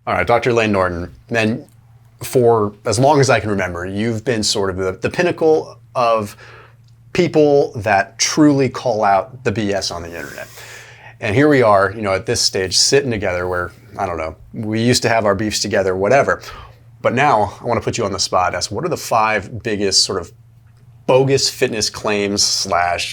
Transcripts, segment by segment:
All right, Dr. Layne Norton, then for as long as I can remember, you've been sort of the pinnacle of people that truly call out the BS on the internet. And here we are, at this stage, sitting together where, I don't know, we used to have our beefs together, whatever. But now I want to put you on the spot as what are the 5 biggest sort of bogus fitness claims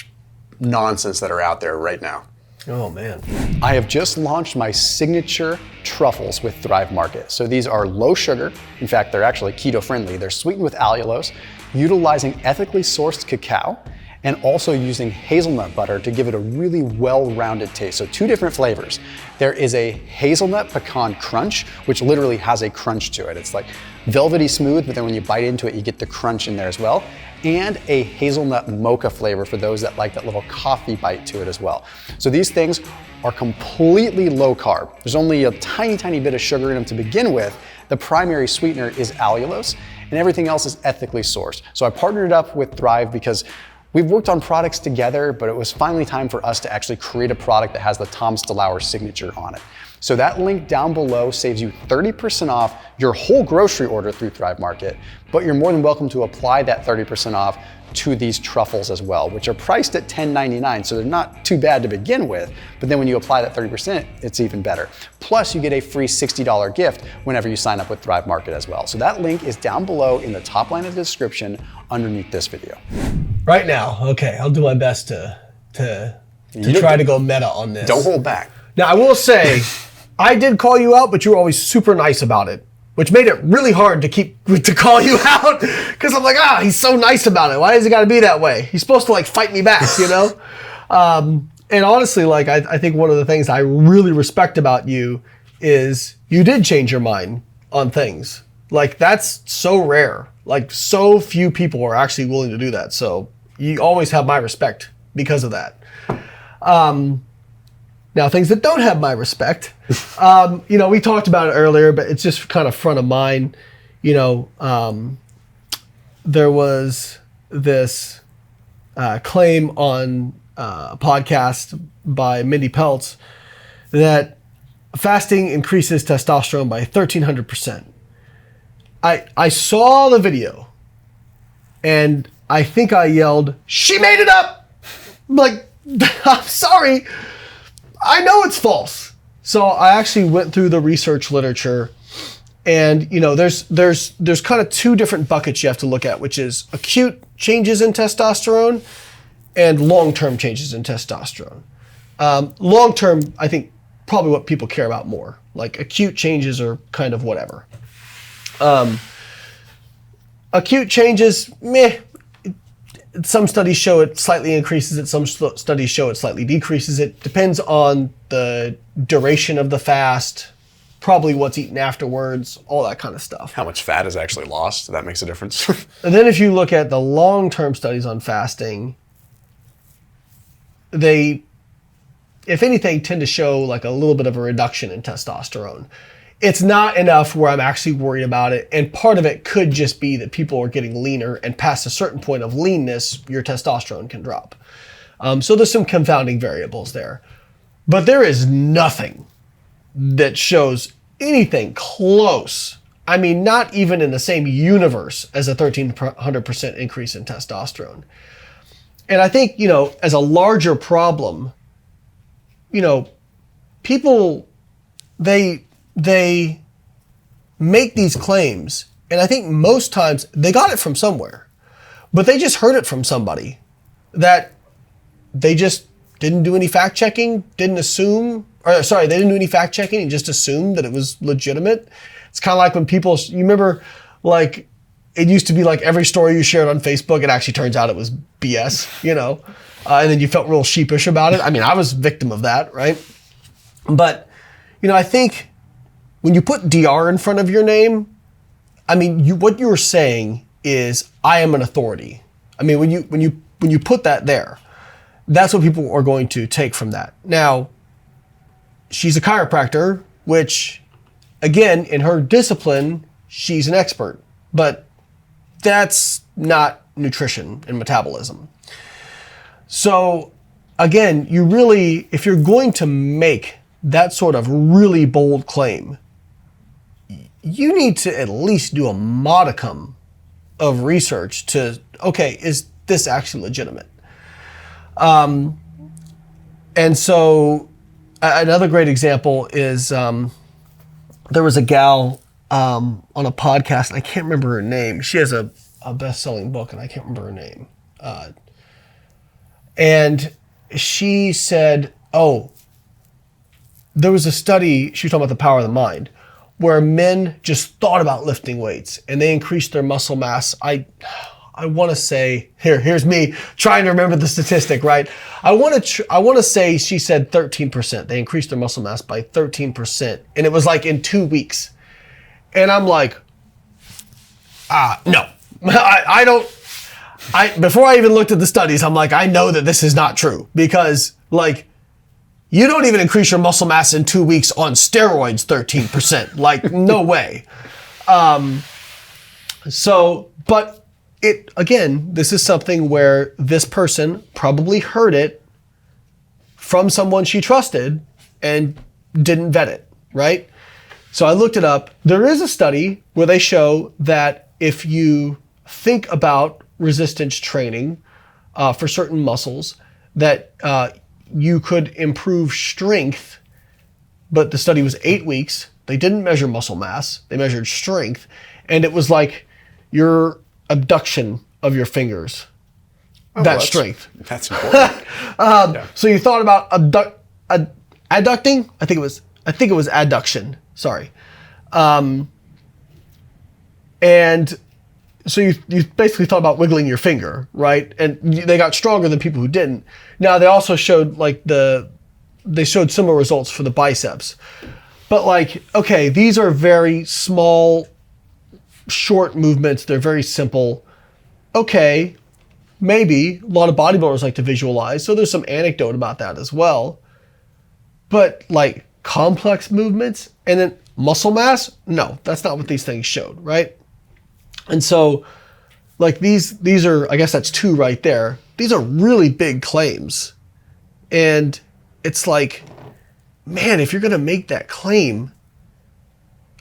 / nonsense that are out there right now? Oh man. I have just launched my signature truffles with Thrive Market. So these are low sugar. In fact, they're actually keto friendly. They're sweetened with allulose, utilizing ethically sourced cacao, and also using hazelnut butter to give it a really well-rounded taste. So 2 different flavors. There is a hazelnut pecan crunch, which literally has a crunch to it. It's like velvety smooth, but then when you bite into it, you get the crunch in there as well. And a hazelnut mocha flavor for those that like that little coffee bite to it as well. So these things are completely low carb. There's only a tiny, tiny bit of sugar in them to begin with. The primary sweetener is allulose, and everything else is ethically sourced. So I partnered up with Thrive because we've worked on products together, but it was finally time for us to actually create a product that has the Tom Stelauer signature on it. So that link down below saves you 30% off your whole grocery order through Thrive Market, but you're more than welcome to apply that 30% off to these truffles as well, which are priced at $10.99, so they're not too bad to begin with, but then when you apply that 30%, it's even better. Plus, you get a free $60 gift whenever you sign up with Thrive Market as well. So that link is down below in the top line of the description underneath this video. Right now, okay, I'll do my best to try to go meta on this. Don't hold back. Now, I will say, I did call you out, but you were always super nice about it, which made it really hard to call you out because I'm like, he's so nice about it. Why does it got to be that way? He's supposed to fight me back, And honestly, I think one of the things I really respect about you is you did change your mind on things. That's so rare. So few people are actually willing to do that. So you always have my respect because of that. Now, things that don't have my respect, we talked about it earlier, but it's just kind of front of mind. There was this claim on a podcast by Mindy Peltz that fasting increases testosterone by 1,300%. I saw the video, and I think I yelled, "She made it up!" I'm sorry. I know it's false. So I actually went through the research literature, and there's kind of 2 different buckets you have to look at, which is acute changes in testosterone and long-term changes in testosterone. Long-term, I think, probably what people care about more. Acute changes are kind of whatever. Acute changes, meh. Some studies show it slightly increases it. Some studies show it slightly decreases it. Depends on the duration of the fast, probably what's eaten afterwards, all that kind of stuff. How much fat is actually lost? That makes a difference. And then if you look at the long-term studies on fasting, they, if anything, tend to show a little bit of a reduction in testosterone. It's not enough where I'm actually worried about it. And part of it could just be that people are getting leaner, and past a certain point of leanness, your testosterone can drop. So there's some confounding variables there. But there is nothing that shows anything close. I mean, not even in the same universe as a 1,300% increase in testosterone. And I think, as a larger problem, people, they make these claims, and I think most times they got it from somewhere, but they just heard it from somebody that they just didn't do any fact checking, they didn't do any fact checking and just assumed that it was legitimate. It's kind of like when people, you remember, it used to be every story you shared on Facebook, it actually turns out it was BS, and then you felt real sheepish about it. I mean, I was a victim of that, right? But, I think when you put DR in front of your name, I mean, what you're saying is, I am an authority. I mean, when you put that there, that's what people are going to take from that. Now, she's a chiropractor, which, again, in her discipline, she's an expert, but that's not nutrition and metabolism. So, again, you really, if you're going to make that sort of really bold claim, you need to at least do a modicum of research to, okay, is this actually legitimate? And so another great example is there was a gal on a podcast, and I can't remember her name. She has a best-selling book, and I can't remember her name. And she said, there was a study, she was talking about the power of the mind, where men just thought about lifting weights and they increased their muscle mass. I want to say, here's me trying to remember the statistic, right? I want to say she said 13%. They increased their muscle mass by 13. And it was like in 2 weeks. And I'm like, no, I don't. Before I even looked at the studies, I'm like, I know that this is not true, because like, you don't even increase your muscle mass in 2 weeks on steroids 13%. Like, no way. But again, this is something where this person probably heard it from someone she trusted and didn't vet it, right? So I looked it up. There is a study where they show that if you think about resistance training for certain muscles, that you could improve strength, but the study was 8 weeks. They didn't measure muscle mass. They measured strength. And it was like your abduction of your fingers, strength. That's important. So you thought about adducting? I think it was adduction. Sorry. And so you basically thought about wiggling your finger, right? And they got stronger than people who didn't. Now they also showed they showed similar results for the biceps. But like, okay, these are very small, short movements. They're very simple. Okay, maybe a lot of bodybuilders like to visualize. So there's some anecdote about that as well. But like complex movements and then muscle mass, no, that's not what these things showed, right? And so, like these are, I guess that's 2 right there. These are really big claims. And it's like, man, if you're going to make that claim,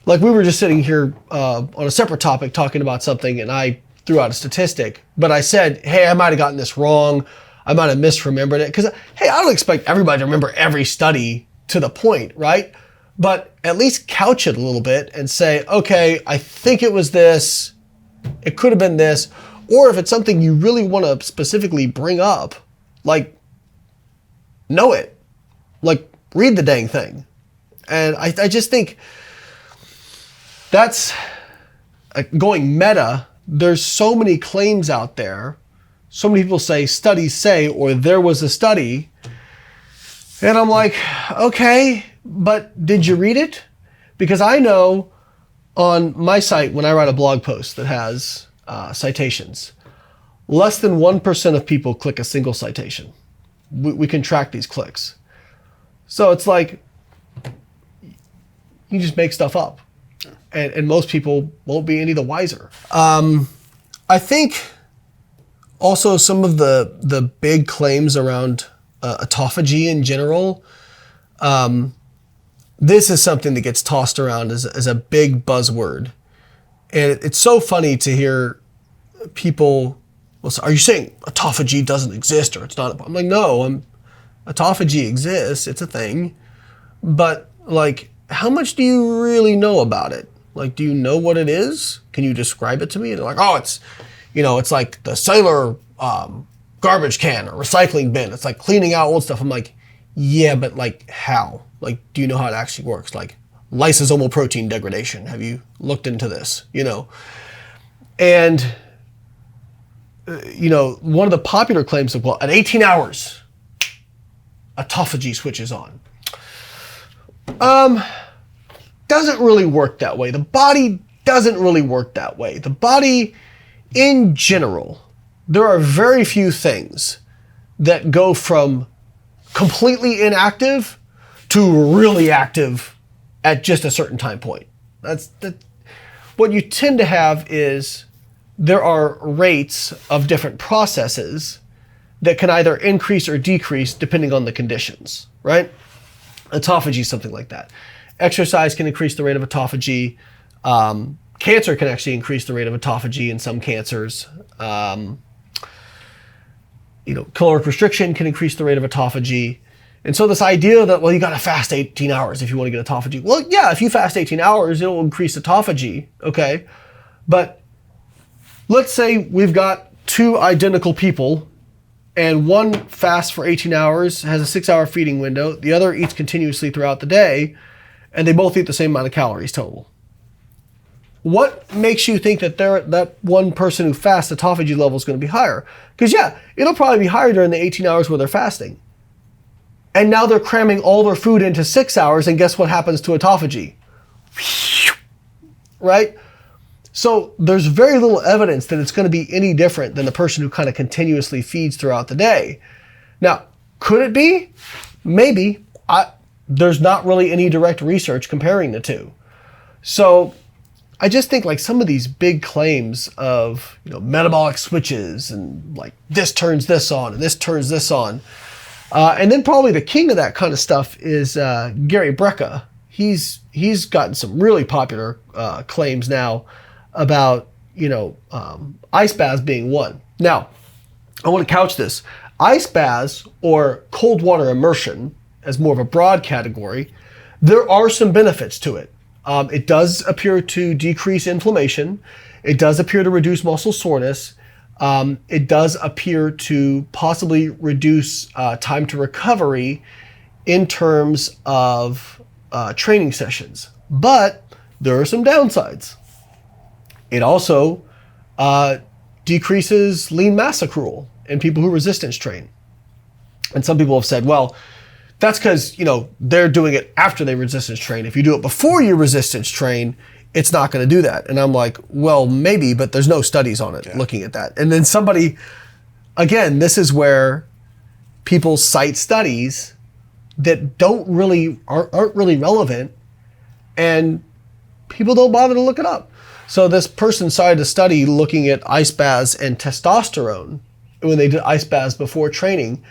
like we were just sitting here on a separate topic talking about something, and I threw out a statistic, but I said, hey, I might have gotten this wrong. I might have misremembered it. Because, hey, I don't expect everybody to remember every study to the point, right? But at least couch it a little bit and say, okay, I think it was this. It could have been this. Or if it's something you really want to specifically bring up, like, know it. Like, read the dang thing. And I just think that's going meta. There's so many claims out there. So many people say studies say, or there was a study. And I'm like, okay, but did you read it? Because I know on my site, when I write a blog post that has citations, less than 1% of people click a single citation. We can track these clicks. So it's like, you just make stuff up. And most people won't be any the wiser. I think also some of the big claims around autophagy in general, this is something that gets tossed around as a big buzzword. And it's so funny to hear people, well, are you saying autophagy doesn't exist or it's not? I'm like, no, autophagy exists, it's a thing. But like, how much do you really know about it? Like, do you know what it is? Can you describe it to me? And they're like, oh, it's like the cellular garbage can or recycling bin. It's like cleaning out old stuff. I'm like, yeah, but like how? Like, do you know how it actually works? Like lysosomal protein degradation. Have you looked into this? And one of the popular claims of, well, at 18 hours, autophagy switches on. Doesn't really work that way. The body doesn't really work that way. The body, in general, there are very few things that go from completely inactive to really active at just a certain time point. What you tend to have is there are rates of different processes that can either increase or decrease depending on the conditions, right? Autophagy is something like that. Exercise can increase the rate of autophagy. Cancer can actually increase the rate of autophagy in some cancers. Caloric restriction can increase the rate of autophagy. And so this idea that, well, you got to fast 18 hours if you want to get autophagy. Well, yeah, if you fast 18 hours, it'll increase autophagy, okay? But let's say we've got two identical people and one fasts for 18 hours, has a 6-hour feeding window, the other eats continuously throughout the day, and they both eat the same amount of calories total. What makes you think that that one person who fasts, autophagy level is going to be higher? Because yeah, it'll probably be higher during the 18 hours where they're fasting. And now they're cramming all their food into 6 hours, and guess what happens to autophagy? Right? So there's very little evidence that it's going to be any different than the person who kind of continuously feeds throughout the day. Now, could it be? Maybe. There's not really any direct research comparing the two. So I just think like some of these big claims of metabolic switches and like this turns this on and this turns this on. And then probably the king of that kind of stuff is Gary Brecka. He's gotten some really popular claims now about ice baths being one. Now, I want to couch this. Ice baths or cold water immersion as more of a broad category, there are some benefits to it. It does appear to decrease inflammation. It does appear to reduce muscle soreness. It does appear to possibly reduce time to recovery in terms of training sessions. But there are some downsides. It also decreases lean mass accrual in people who resistance train. And some people have said, well, that's because, they're doing it after they resistance train. If you do it before you resistance train, it's not going to do that. And I'm like, well, maybe, but there's no studies on it looking at that. And then somebody, again, this is where people cite studies that aren't really relevant, and people don't bother to look it up. So this person cited a study looking at ice baths and testosterone when they did ice baths before training.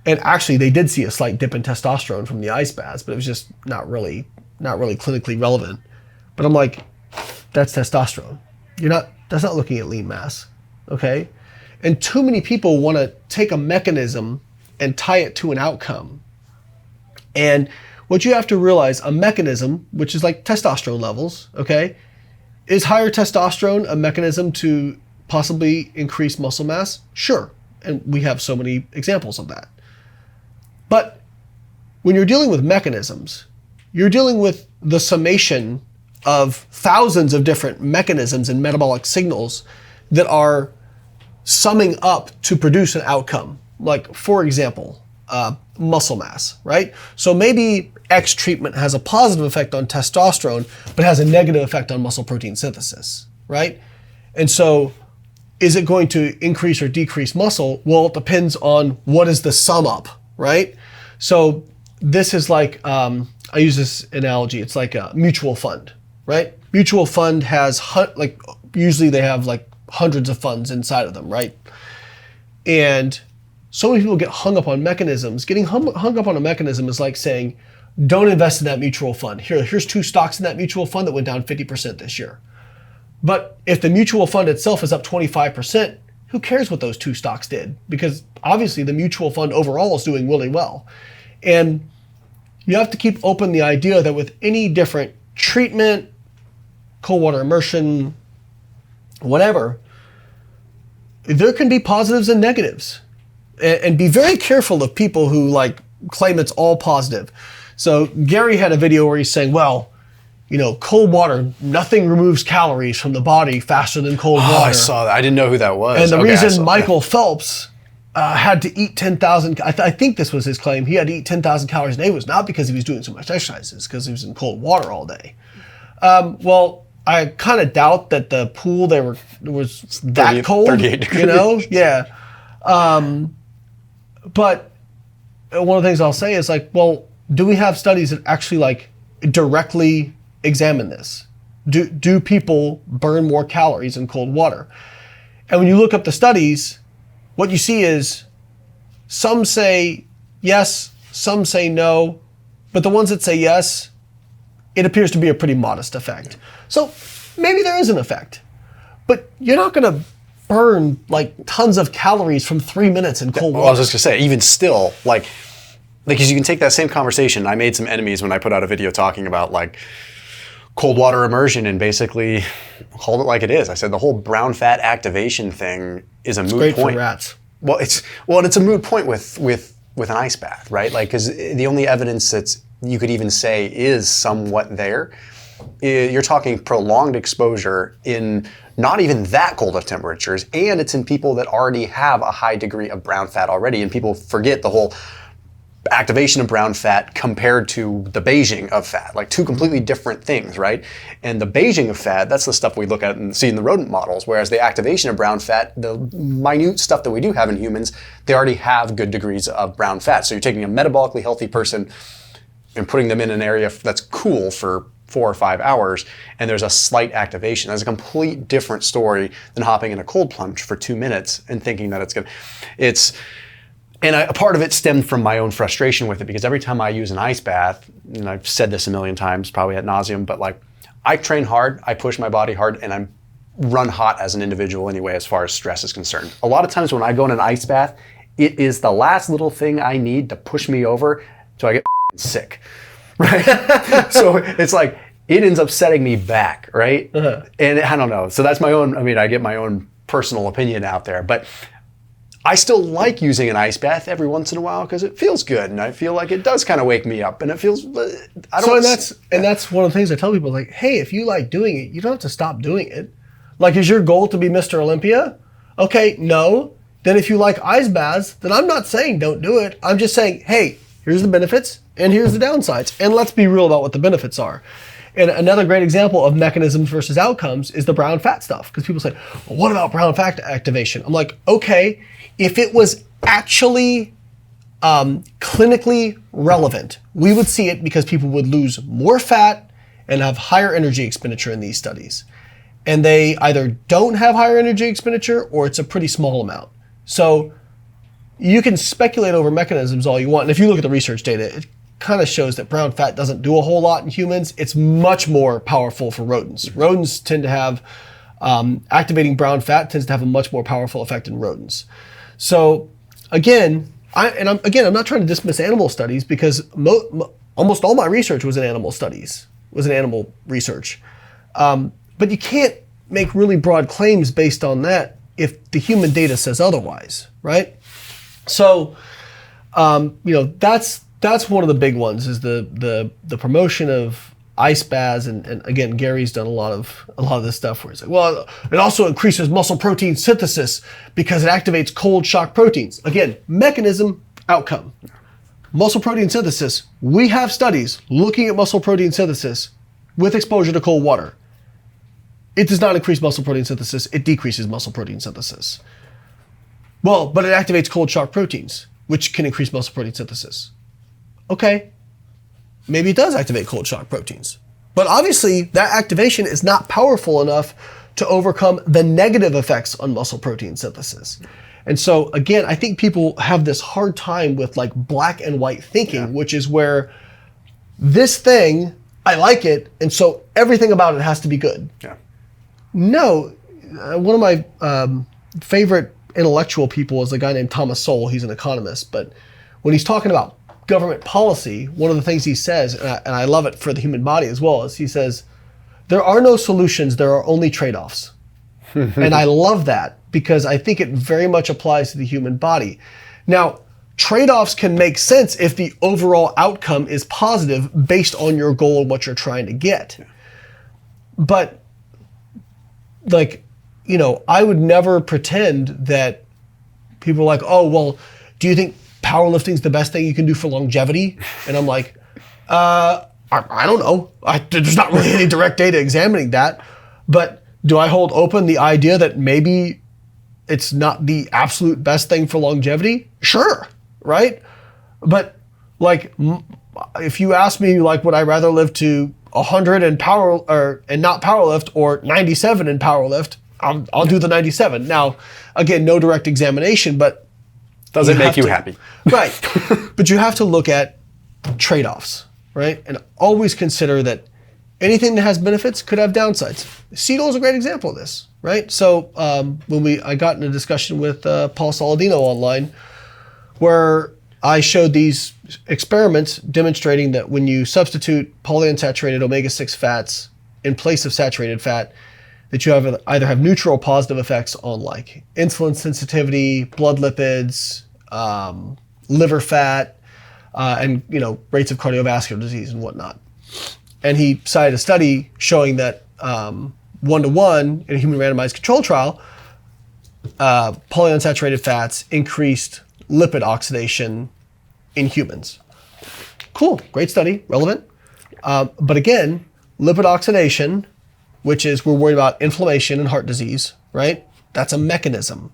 And actually they did see a slight dip in testosterone from the ice baths, but it was just not really clinically relevant. But I'm like, that's testosterone. That's not looking at lean mass, okay? And too many people want to take a mechanism and tie it to an outcome. And what you have to realize, a mechanism, which is like testosterone levels, okay? Is higher testosterone a mechanism to possibly increase muscle mass? Sure. And we have so many examples of that. But when you're dealing with mechanisms, you're dealing with the summation of thousands of different mechanisms and metabolic signals that are summing up to produce an outcome. Like, for example, muscle mass, right? So maybe X treatment has a positive effect on testosterone, but has a negative effect on muscle protein synthesis, right? And so is it going to increase or decrease muscle? Well, it depends on what is the sum up, right? So this is like, I use this analogy, it's like a mutual fund, right? Mutual fund has, usually they have like hundreds of funds inside of them, right? And so many people get hung up on mechanisms. Getting hung up on a mechanism is like saying, don't invest in that mutual fund. Here's 2 stocks in that mutual fund that went down 50% this year. But if the mutual fund itself is up 25%, who cares what those 2 stocks did? Because obviously the mutual fund overall is doing really well. And you have to keep open the idea that with any different treatment, cold water immersion, whatever, there can be positives and negatives. And be very careful of people who claim it's all positive. So Gary had a video where he's saying, well, cold water, nothing removes calories from the body faster than cold water. I saw that. I didn't know who that was. And the reason Michael Phelps had to eat 10,000, I think this was his claim, he had to eat 10,000 calories a day was not because he was doing so much exercises, because he was in cold water all day. Well, I kind of doubt that the pool was that cold. 38 degrees. Yeah. But one of the things I'll say is well, do we have studies that actually directly examine this? Do people burn more calories in cold water? And when you look up the studies, what you see is some say yes, some say no, but the ones that say yes, it appears to be a pretty modest effect. So maybe there is an effect, but you're not going to burn like tons of calories from 3 minutes in cold water. I was just gonna say, even still, like, because you can take that same conversation. I made some enemies when I put out a video talking about like cold water immersion and basically called it like it is. I said the whole brown fat activation thing is a moot Great point. for rats. Well, it's a moot point with an ice bath, right? Like, because the only evidence that you could even say is somewhat there, you're talking prolonged exposure in not even that cold of temperatures, and it's in people that already have a high degree of brown fat already, and people forget the whole activation of brown fat compared to the beiging of fat, like two completely different things, right? And the beiging of fat, that's the stuff we look at and see in the rodent models, whereas the activation of brown fat, the minute stuff that we do have in humans, they already have good degrees of brown fat. So you're taking a metabolically healthy person and putting them in an area that's cool for 4 or 5 hours, and there's a slight activation. That's a complete different story than hopping in a cold plunge for 2 minutes and thinking that a part of it stemmed from my own frustration with it, because every time I use an ice bath, and I've said this a million times, probably ad nauseum, but like, I train hard, I push my body hard, and I'm run hot as an individual anyway, as far as stress is concerned. A lot of times when I go in an ice bath, it is the last little thing I need to push me over so I get sick, right? So it's like, it ends up setting me back, right? Uh-huh. And I don't know. So that's my own, I get my own personal opinion out there, but I still like using an ice bath every once in a while because it feels good, and I feel like it does kind of wake me up, and it feels. That's one of the things I tell people, like, hey, if you like doing it, you don't have to stop doing it. Like, is your goal to be Mr. Olympia? Okay, no. Then if you like ice baths, then I'm not saying don't do it. I'm just saying, hey, here's the benefits and here's the downsides, and let's be real about what the benefits are. And another great example of mechanisms versus outcomes is the brown fat stuff, because people say, well, what about brown fat activation? I'm like, okay. If it was actually clinically relevant, we would see it because people would lose more fat and have higher energy expenditure in these studies. And they either don't have higher energy expenditure or it's a pretty small amount. So you can speculate over mechanisms all you want. And if you look at the research data, it kind of shows that brown fat doesn't do a whole lot in humans. It's much more powerful for rodents. Rodents tend to have, activating brown fat tends to have a much more powerful effect in rodents. So again, I'm not trying to dismiss animal studies, because almost all my research was in animal studies, was in animal research. But you can't make really broad claims based on that if the human data says otherwise, right? So, that's one of the big ones, is the promotion of ice baths, and again, Gary's done a lot of this stuff where he's like, well, it also increases muscle protein synthesis because it activates cold shock proteins. Again, mechanism, outcome. Muscle protein synthesis, we have studies looking at muscle protein synthesis with exposure to cold water. It does not increase muscle protein synthesis, it decreases muscle protein synthesis. Well, but it activates cold shock proteins, which can increase muscle protein synthesis. Okay. Maybe it does activate cold shock proteins. But obviously, that activation is not powerful enough to overcome the negative effects on muscle protein synthesis. And so, again, I think people have this hard time with like black and white thinking, which is where this thing, I like it, and so everything about it has to be good. Yeah. No, one of my favorite intellectual people is a guy named Thomas Sowell. He's an economist, but when he's talking about government policy, one of the things he says, and I love it for the human body as well, is he says, there are no solutions, there are only trade-offs. And I love that, because I think it very much applies to the human body. Now, trade-offs can make sense if the overall outcome is positive based on your goal and what you're trying to get. But, like, I would never pretend that people are like, oh, well, do you think powerlifting's the best thing you can do for longevity? And I'm like, I don't know. There's not really any direct data examining that. But do I hold open the idea that maybe it's not the absolute best thing for longevity? Sure, right? But like, if you ask me, like, would I rather live to 100 and not powerlift, or 97 and powerlift? I'll do the 97. Now, again, no direct examination, but does it make you happy? Right. But you have to look at trade-offs, right? And always consider that anything that has benefits could have downsides. Seed oil is a great example of this, right? So when I got in a discussion with Paul Saladino online, where I showed these experiments demonstrating that when you substitute polyunsaturated omega-6 fats in place of saturated fat, that you either have neutral or positive effects on like insulin sensitivity, blood lipids, liver fat, and rates of cardiovascular disease and whatnot. And he cited a study showing that 1-to-1 in a human randomized control trial, polyunsaturated fats increased lipid oxidation in humans. Cool, great study, relevant. But again, lipid oxidation, which is we're worried about inflammation and heart disease, right? That's a mechanism.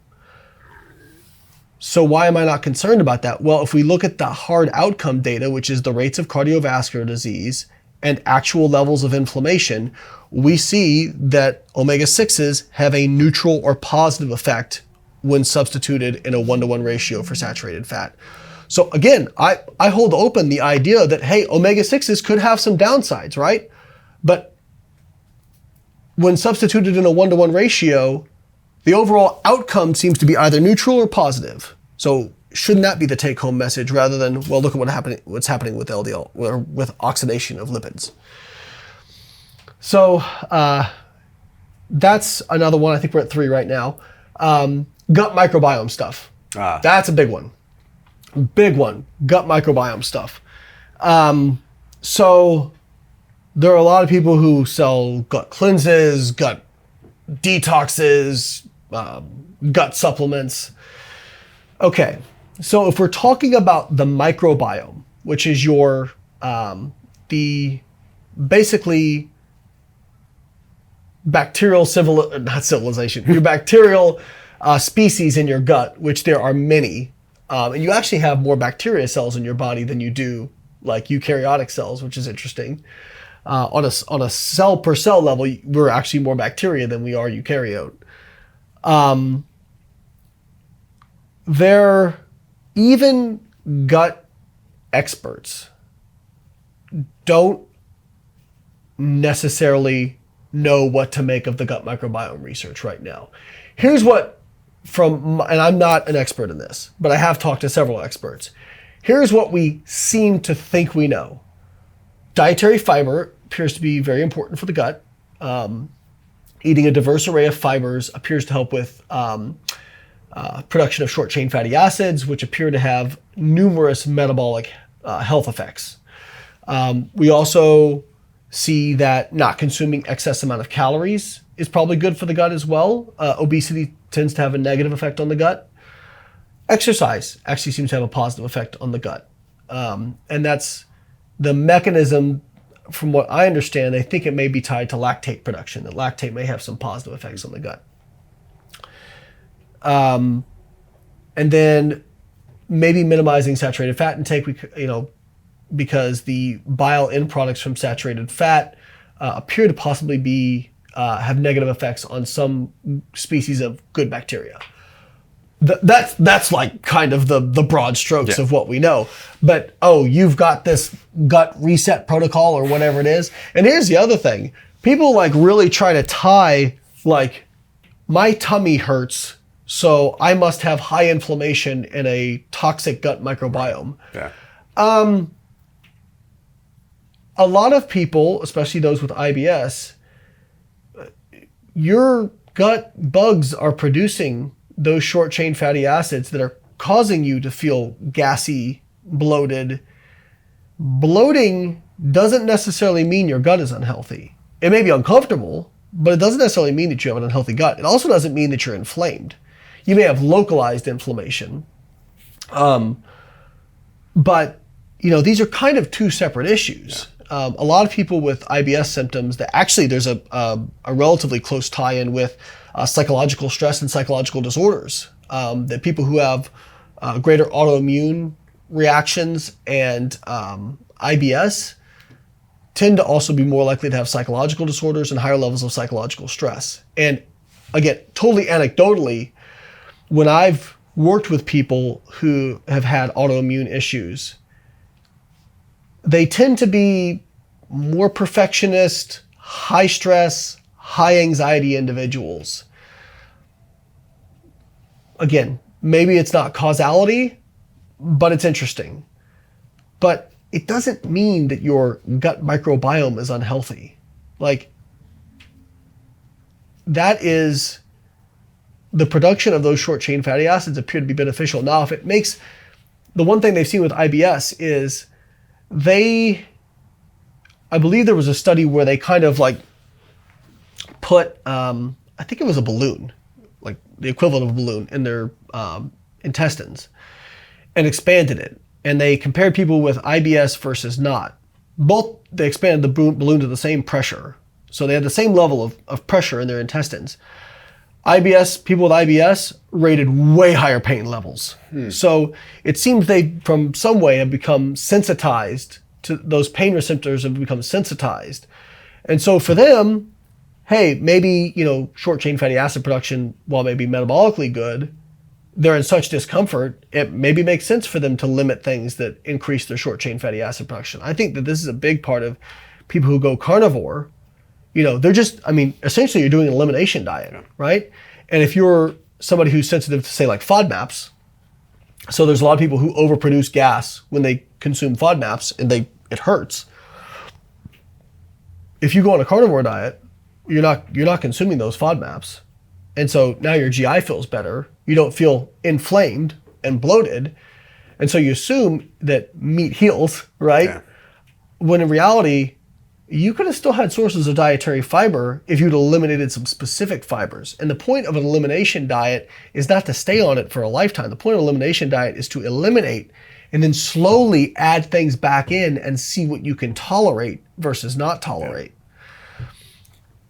So why am I not concerned about that? Well, if we look at the hard outcome data, which is the rates of cardiovascular disease and actual levels of inflammation, we see that omega-6s have a neutral or positive effect when substituted in a 1-to-1 ratio for saturated fat. So again, I hold open the idea that, hey, omega-6s could have some downsides, right? But when substituted in a 1-to-1 ratio, the overall outcome seems to be either neutral or positive. So shouldn't that be the take-home message rather than, well, look at what's happening with LDL, or with oxidation of lipids? So that's another one. I think we're at 3 right now. Gut microbiome stuff. That's a big one. Big one. Gut microbiome stuff. So there are a lot of people who sell gut cleanses, gut detoxes, gut supplements. Okay, so if we're talking about the microbiome, which is your basically bacterial your bacterial species in your gut, which there are many, and you actually have more bacteria cells in your body than you do like eukaryotic cells, which is interesting. On a cell per cell level, we're actually more bacteria than we are eukaryote. Even gut experts don't necessarily know what to make of the gut microbiome research right now. Here's what, and I'm not an expert in this, but I have talked to several experts. Here's what we seem to think we know. Dietary fiber appears to be very important for the gut. Eating a diverse array of fibers appears to help with production of short-chain fatty acids, which appear to have numerous metabolic health effects. We also see that not consuming excess amount of calories is probably good for the gut as well. Obesity tends to have a negative effect on the gut. Exercise actually seems to have a positive effect on the gut. And that's the mechanism. From what I understand, I think it may be tied to lactate production, that lactate may have some positive effects on the gut. And then maybe minimizing saturated fat intake, because the bile end products from saturated fat appear to possibly have negative effects on some species of good bacteria. That's like kind of the broad strokes of what we know. But, you've got this gut reset protocol or whatever it is. And here's the other thing. People like really try to tie like, my tummy hurts, so I must have high inflammation and a toxic gut microbiome. Yeah. A lot of people, especially those with IBS, your gut bugs are producing those short chain fatty acids that are causing you to feel gassy, bloated. Bloating doesn't necessarily mean your gut is unhealthy. It may be uncomfortable, but it doesn't necessarily mean that you have an unhealthy gut. It also doesn't mean that you're inflamed. You may have localized inflammation. But these are kind of two separate issues. A lot of people with IBS symptoms, that actually there's a relatively close tie-in with psychological stress and psychological disorders. That people who have greater autoimmune reactions and IBS tend to also be more likely to have psychological disorders and higher levels of psychological stress. And again, totally anecdotally, when I've worked with people who have had autoimmune issues, they tend to be more perfectionist, high stress, high anxiety individuals. Again, maybe it's not causality, but it's interesting. But it doesn't mean that your gut microbiome is unhealthy. Like, that is, the production of those short chain fatty acids appear to be beneficial. Now, if it makes, the one thing they've seen with IBS is I believe there was a study where they kind of like put, I think it was a balloon, like the equivalent of a balloon in their intestines, and expanded it. And they compared people with IBS versus not. Both, they expanded the balloon to the same pressure. So they had the same level of pressure in their intestines. People with IBS rated way higher pain levels. So it seems they, from some way, have become sensitized to those pain receptors, have become sensitized. And so for them, hey, maybe, short chain fatty acid production, while maybe metabolically good, they're in such discomfort, it maybe makes sense for them to limit things that increase their short chain fatty acid production. I think that this is a big part of people who go carnivore. They're just, essentially you're doing an elimination diet, right? And if you're somebody who's sensitive to, say, like FODMAPs, so there's a lot of people who overproduce gas when they consume FODMAPs and it hurts. If you go on a carnivore diet, you're not consuming those FODMAPs. And so now your GI feels better. You don't feel inflamed and bloated. And so you assume that meat heals, right? Yeah. When in reality, you could have still had sources of dietary fiber if you'd eliminated some specific fibers. And the point of an elimination diet is not to stay on it for a lifetime. The point of an elimination diet is to eliminate and then slowly add things back in and see what you can tolerate versus not tolerate. Yeah.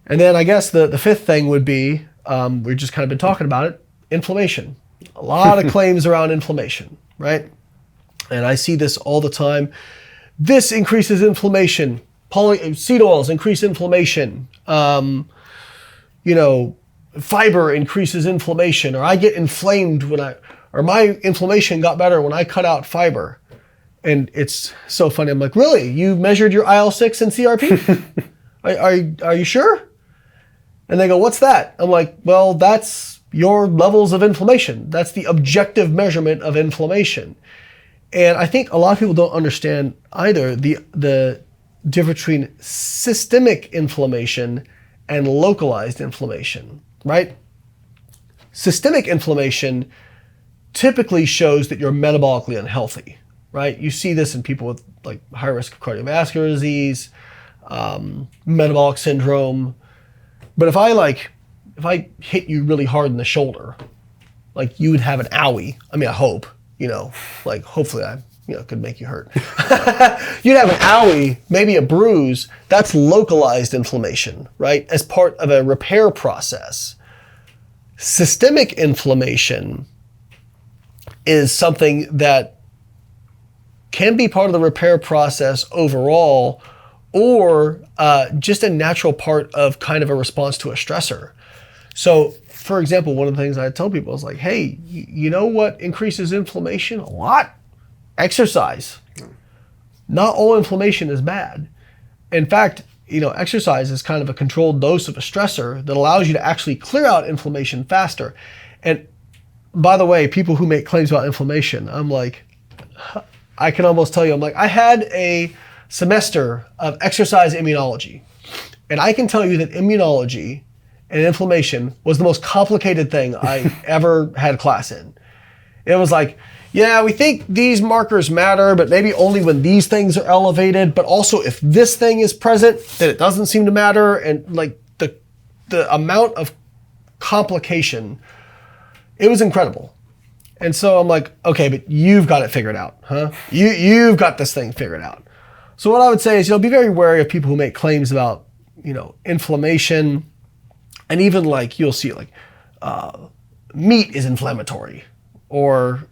And then I guess the fifth thing would be, we've just kind of been talking about it, inflammation. A lot of claims around inflammation, right? And I see this all the time. This increases inflammation. Seed oils increase inflammation. Fiber increases inflammation, or I get inflamed or my inflammation got better when I cut out fiber. And it's so funny. I'm like, really? You measured your IL-6 and CRP? Are you sure? And they go, what's that? I'm like, well, that's your levels of inflammation. That's the objective measurement of inflammation. And I think a lot of people don't understand either the difference between systemic inflammation and localized inflammation, right? Systemic inflammation typically shows that you're metabolically unhealthy, right? You see this in people with like high risk of cardiovascular disease, metabolic syndrome. But if I hit you really hard in the shoulder, like you would have an owie. I hope, hopefully I could make you hurt. You'd have an owie, maybe a bruise. That's localized inflammation, right? As part of a repair process. Systemic inflammation is something that can be part of the repair process overall, or just a natural part of kind of a response to a stressor. So, for example, one of the things I tell people is like, hey, you know what increases inflammation a lot? Exercise. Not all inflammation is bad. In fact, exercise is kind of a controlled dose of a stressor that allows you to actually clear out inflammation faster. And by the way, people who make claims about inflammation, I'm like, I can almost tell you, I had a semester of exercise immunology. And I can tell you that immunology and inflammation was the most complicated thing I ever had class in. It was like, yeah, we think these markers matter, but maybe only when these things are elevated. But also if this thing is present, then it doesn't seem to matter. And like the amount of complication, it was incredible. And so I'm like, okay, but you've got it figured out, huh? You've got this thing figured out. So what I would say is, be very wary of people who make claims about, inflammation, and even like you'll see like meat is inflammatory, or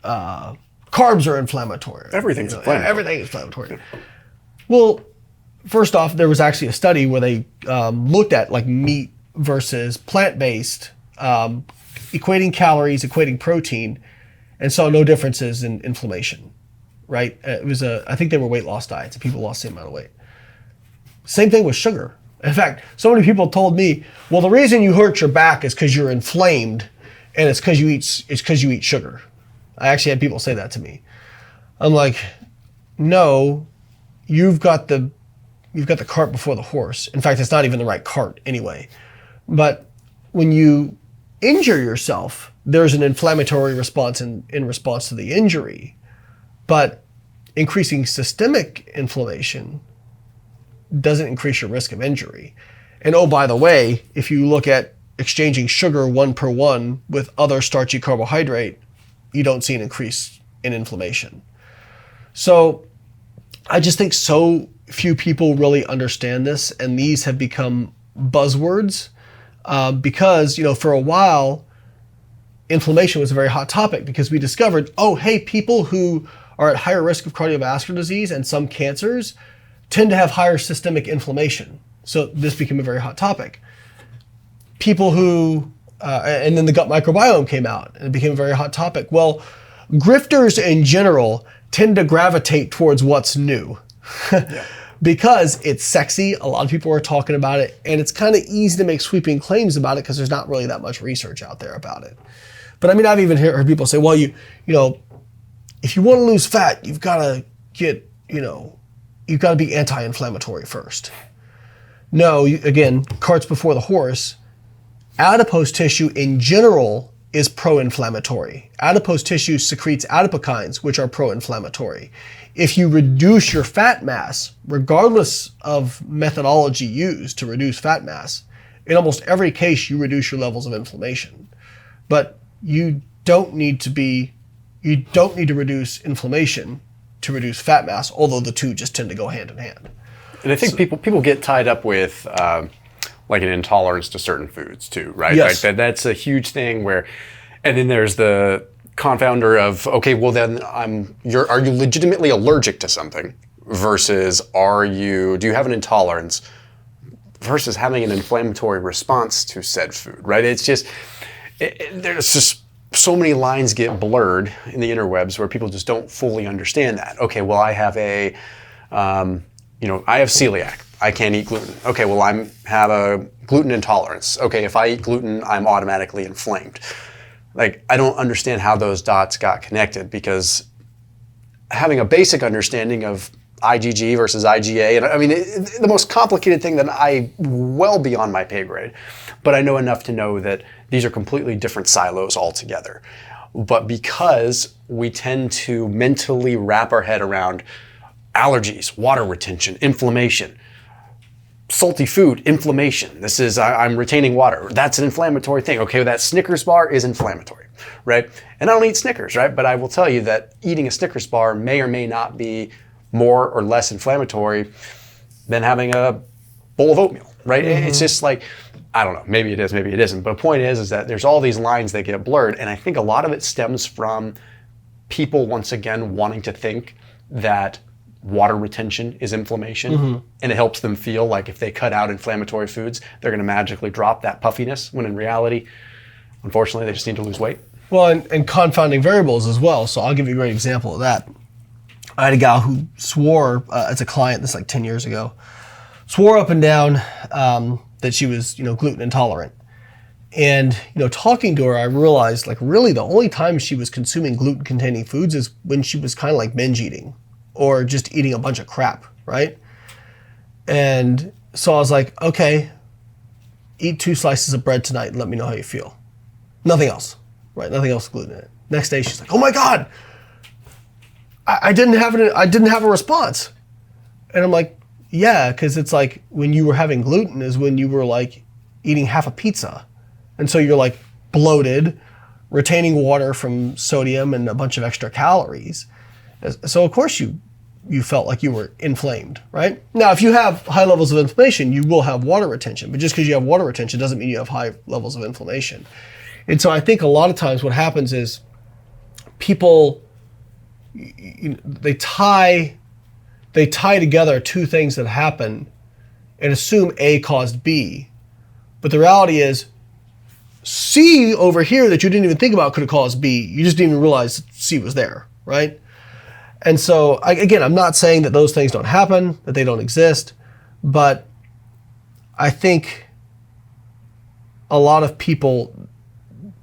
carbs are inflammatory. Everything's inflammatory. Everything is inflammatory. Well, first off, there was actually a study where they looked at like meat versus plant-based, equating calories, equating protein, and saw no differences in inflammation. Right? It was I think they were weight loss diets and people lost the same amount of weight. Same thing with sugar. In fact, so many people told me, well, the reason you hurt your back is because you're inflamed, and it's because you eat sugar. I actually had people say that to me. I'm like, no, you've got the cart before the horse. In fact, it's not even the right cart anyway. But when you injure yourself, there's an inflammatory response in response to the injury. But increasing systemic inflammation doesn't increase your risk of injury. And oh, by the way, if you look at exchanging sugar 1-1 with other starchy carbohydrate, you don't see an increase in inflammation. So I just think so few people really understand this, and these have become buzzwords because, for a while, inflammation was a very hot topic because we discovered, oh, hey, people who are at higher risk of cardiovascular disease and some cancers tend to have higher systemic inflammation. So this became a very hot topic. People who, and then the gut microbiome came out and it became a very hot topic. Well, grifters in general tend to gravitate towards what's new because it's sexy. A lot of people are talking about it, and it's kind of easy to make sweeping claims about it because there's not really that much research out there about it. But I mean, I've even heard people say, well, if you want to lose fat, you've got to get, you've got to be anti-inflammatory first. No, again, carts before the horse. Adipose tissue in general is pro-inflammatory. Adipose tissue secretes adipokines, which are pro-inflammatory. If you reduce your fat mass, regardless of methodology used to reduce fat mass, in almost every case you reduce your levels of inflammation. But you don't need to reduce inflammation to reduce fat mass, although the two just tend to go hand in hand. And I think people get tied up with like an intolerance to certain foods too, right? Yes. Like that's a huge thing where, and then there's the confounder of, okay, well then are you legitimately allergic to something versus do you have an intolerance versus having an inflammatory response to said food, right? It's just, there's just so many lines get blurred in the interwebs where people just don't fully understand that. Okay, well I have I have celiac. I can't eat gluten. Okay, well I have a gluten intolerance. Okay, if I eat gluten, I'm automatically inflamed. Like, I don't understand how those dots got connected, because having a basic understanding of IgG versus IgA, and I mean, the most complicated thing that well beyond my pay grade, but I know enough to know that these are completely different silos altogether. But because we tend to mentally wrap our head around allergies, water retention, inflammation, salty food, inflammation. This is, I'm retaining water. That's an inflammatory thing. Okay, well, that Snickers bar is inflammatory, right? And I don't eat Snickers, right? But I will tell you that eating a Snickers bar may or may not be more or less inflammatory than having a bowl of oatmeal, right? Mm-hmm. It's just like, I don't know, maybe it is, maybe it isn't. But the point is that there's all these lines that get blurred. And I think a lot of it stems from people, once again, wanting to think that water retention is inflammation, mm-hmm. and it helps them feel like if they cut out inflammatory foods, they're going to magically drop that puffiness, when in reality, unfortunately, they just need to lose weight. Well, and confounding variables as well. So I'll give you a great example of that. I had a gal who swore, as a client, this is like 10 years ago, swore up and down that she was, gluten intolerant. And, talking to her, I realized, like, really the only time she was consuming gluten-containing foods is when she was kind of like binge eating, or just eating a bunch of crap, right? And so I was like, okay, eat 2 slices of bread tonight and let me know how you feel. Nothing else, right? Nothing else with gluten in it. Next day, she's like, oh my God, I didn't have a response. And I'm like, yeah, because it's like when you were having gluten is when you were like eating half a pizza. And so you're like bloated, retaining water from sodium and a bunch of extra calories. So of course you felt like you were inflamed, right? Now, if you have high levels of inflammation, you will have water retention. But just because you have water retention doesn't mean you have high levels of inflammation. And so I think a lot of times what happens is people, they tie together two things that happen and assume A caused B. But the reality is C over here that you didn't even think about could have caused B. You just didn't even realize that C was there, right? And so, again, I'm not saying that those things don't happen, that they don't exist, But I think a lot of people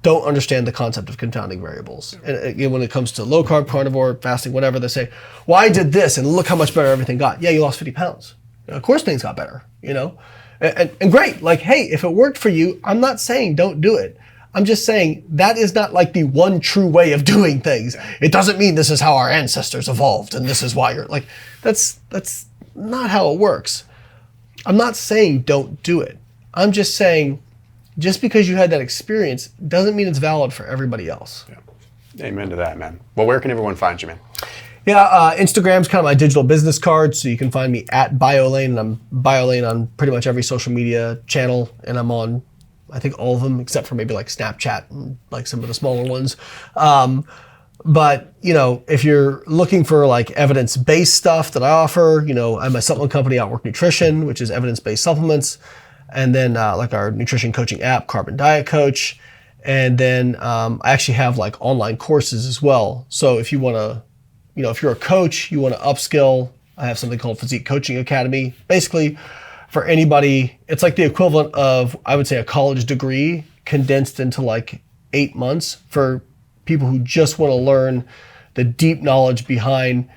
don't understand the concept of confounding variables. And again, when it comes to low carb, carnivore, fasting, whatever, they say, well, I did this and look how much better everything got. Yeah, you lost 50 pounds. Of course things got better, and great. Like, hey, if it worked for you, I'm not saying don't do it. I'm just saying that is not like the one true way of doing things. It doesn't mean this is how our ancestors evolved and this is why you're like, that's not how it works. I'm not saying don't do it. I'm just saying just because you had that experience doesn't mean it's valid for everybody else. Yeah. Amen to that, man. Well, where can everyone find you, man? Yeah, Instagram's kind of my digital business card, so you can find me at BioLayne, and I'm BioLayne on pretty much every social media channel, and I'm on, I think, all of them except for maybe like Snapchat and like some of the smaller ones. But if you're looking for like evidence-based stuff that I offer, I'm a supplement company, Outwork Nutrition, which is evidence-based supplements, and then like our nutrition coaching app, Carbon Diet Coach, and then I actually have like online courses as well. So if you want to, if you're a coach, you want to upskill, I have something called Physique Coaching Academy. Basically, for anybody, it's like the equivalent of, I would say, a college degree condensed into like 8 months for people who just want to learn the deep knowledge behind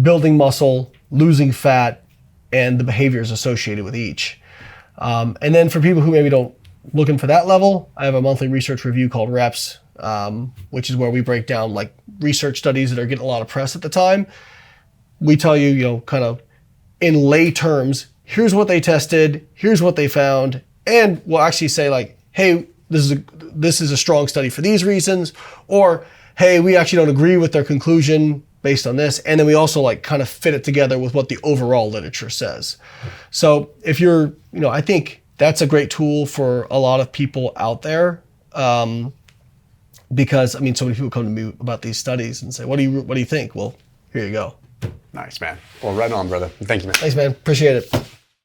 building muscle, losing fat, and the behaviors associated with each. And then for people who maybe don't looking for that level, I have a monthly research review called Reps, which is where we break down like research studies that are getting a lot of press at the time. We tell you, kind of in lay terms, here's what they tested, here's what they found, and we'll actually say like, hey, this is a strong study for these reasons, or hey, we actually don't agree with their conclusion based on this, and then we also like kind of fit it together with what the overall literature says. So if you're, I think that's a great tool for a lot of people out there, because so many people come to me about these studies and say, what do you think? Well, here you go. Nice, man. Well, right on, brother. Thank you, man. Thanks, man. Appreciate it.